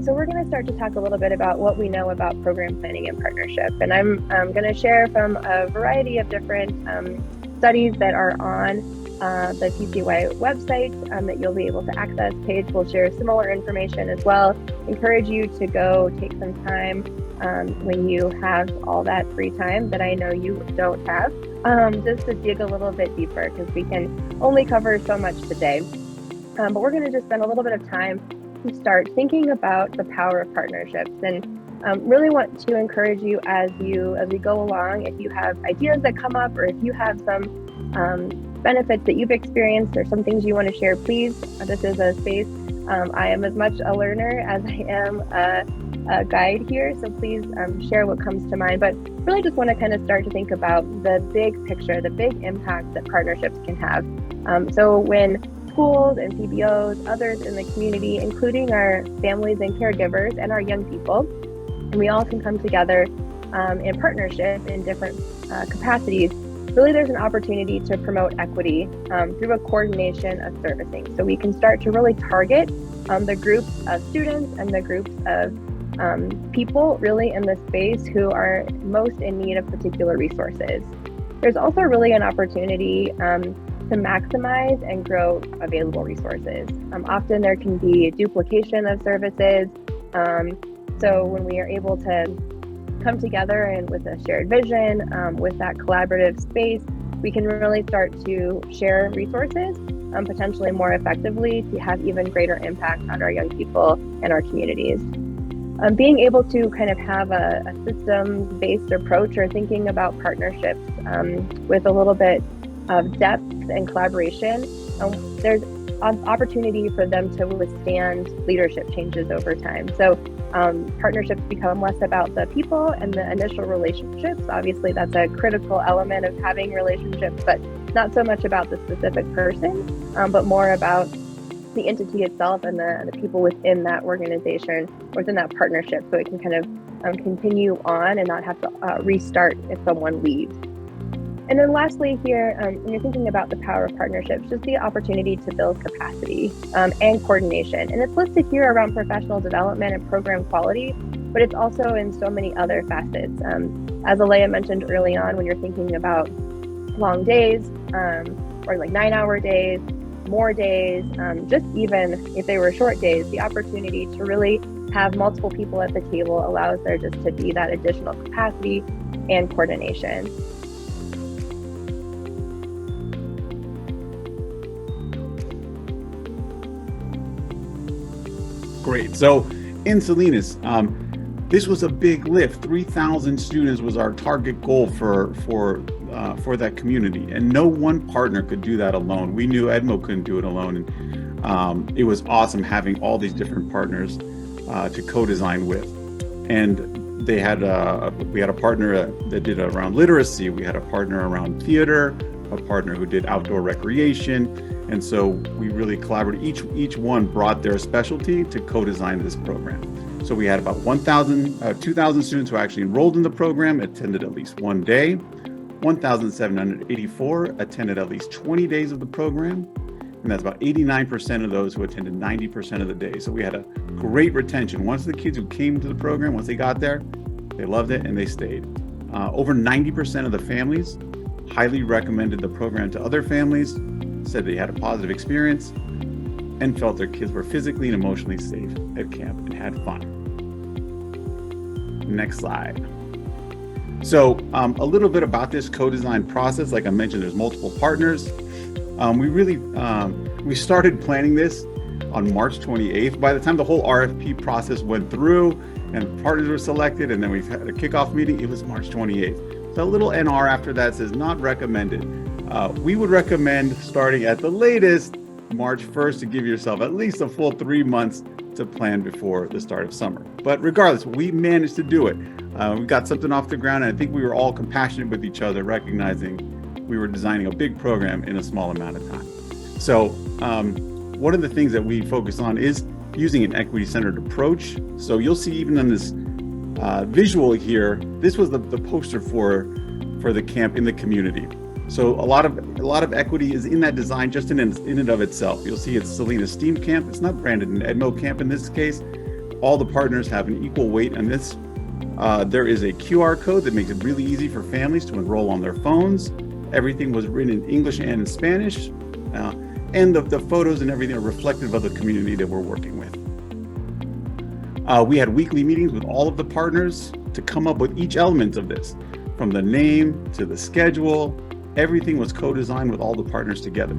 so we're going to start to talk a little bit about what we know about program planning and partnership. And I'm going to share from a variety of different studies that are on the PCY website that you'll be able to access. Paige will share similar information as well. Encourage you to go take some time when you have all that free time that I know you don't have, just to dig a little bit deeper, because we can only cover so much today. But we're going to just spend a little bit of time to start thinking about the power of partnerships, and really want to encourage you as we go along. If you have ideas that come up, or if you have some benefits that you've experienced or some things you want to share, please. This is a space. I am as much a learner as I am a guide here, so please share what comes to mind. But really just want to kind of start to think about the big picture, the big impact that partnerships can have. So when schools and PBOs, others in the community, including our families and caregivers and our young people, and we all can come together in partnership in different capacities, really there's an opportunity to promote equity through a coordination of servicing. So we can start to really target the groups of students and the groups of people really in the space who are most in need of particular resources. There's also really an opportunity to maximize and grow available resources. Often there can be duplication of services. So when we are able to come together and with a shared vision, with that collaborative space, we can really start to share resources potentially more effectively to have even greater impact on our young people and our communities. Being able to kind of have a systems-based approach, or thinking about partnerships with a little bit of depth and collaboration, there's an opportunity for them to withstand leadership changes over time. So partnerships become less about the people and the initial relationships. Obviously, that's a critical element of having relationships, but not so much about the specific person, but more about the entity itself and the people within that organization, within that partnership, so it can kind of continue on and not have to restart if someone leaves. And then lastly here, when you're thinking about the power of partnerships, just the opportunity to build capacity and coordination. And it's listed here around professional development and program quality, but it's also in so many other facets. As Alea mentioned early on, when you're thinking about long days, or like 9-hour days, more days, just even if they were short days, the opportunity to really have multiple people at the table allows there just to be that additional capacity and coordination. Great. So in Salinas, this was a big lift. 3,000 students was our target goal for that community, and no one partner could do that alone. We knew EDMO couldn't do it alone, and it was awesome having all these different partners to co-design with. And we had a partner that did around literacy. We had a partner around theater, a partner who did outdoor recreation. And so we really collaborated. Each one brought their specialty to co-design this program. So we had about 2,000 students who actually enrolled in the program, attended at least one day. 1,784 attended at least 20 days of the program. And that's about 89% of those who attended 90% of the day. So we had a great retention. Once the kids who came to the program, once they got there, they loved it and they stayed. Over 90% of the families highly recommended the program to other families, said they had a positive experience, and felt their kids were physically and emotionally safe at camp and had fun. Next slide. So a little bit about this co-design process. Like I mentioned, there's multiple partners. We started planning this on March 28th. By the time the whole RFP process went through and partners were selected, and then we had a kickoff meeting, it was March 28th. So a little NR after that says not recommended. We would recommend starting at the latest March 1st to give yourself at least a full 3 months to plan before the start of summer. But regardless, we managed to do it. We got something off the ground, and I think we were all compassionate with each other, recognizing we were designing a big program in a small amount of time. So one of the things that we focus on is using an equity-centered approach. So you'll see even on this visual here, this was the poster for the camp in the community. So a lot of equity is in that design just in and of itself. You'll see it's Salinas STEAM Camp. It's not branded an EDMO camp in this case, all the partners have an equal weight in this. There is a QR code that makes it really easy for families to enroll on their phones. Everything was written in English and in Spanish. And the photos and everything are reflective of the community that we're working with. We had weekly meetings with all of the partners to come up with each element of this, from the name to the schedule. Everything was co-designed with all the partners together.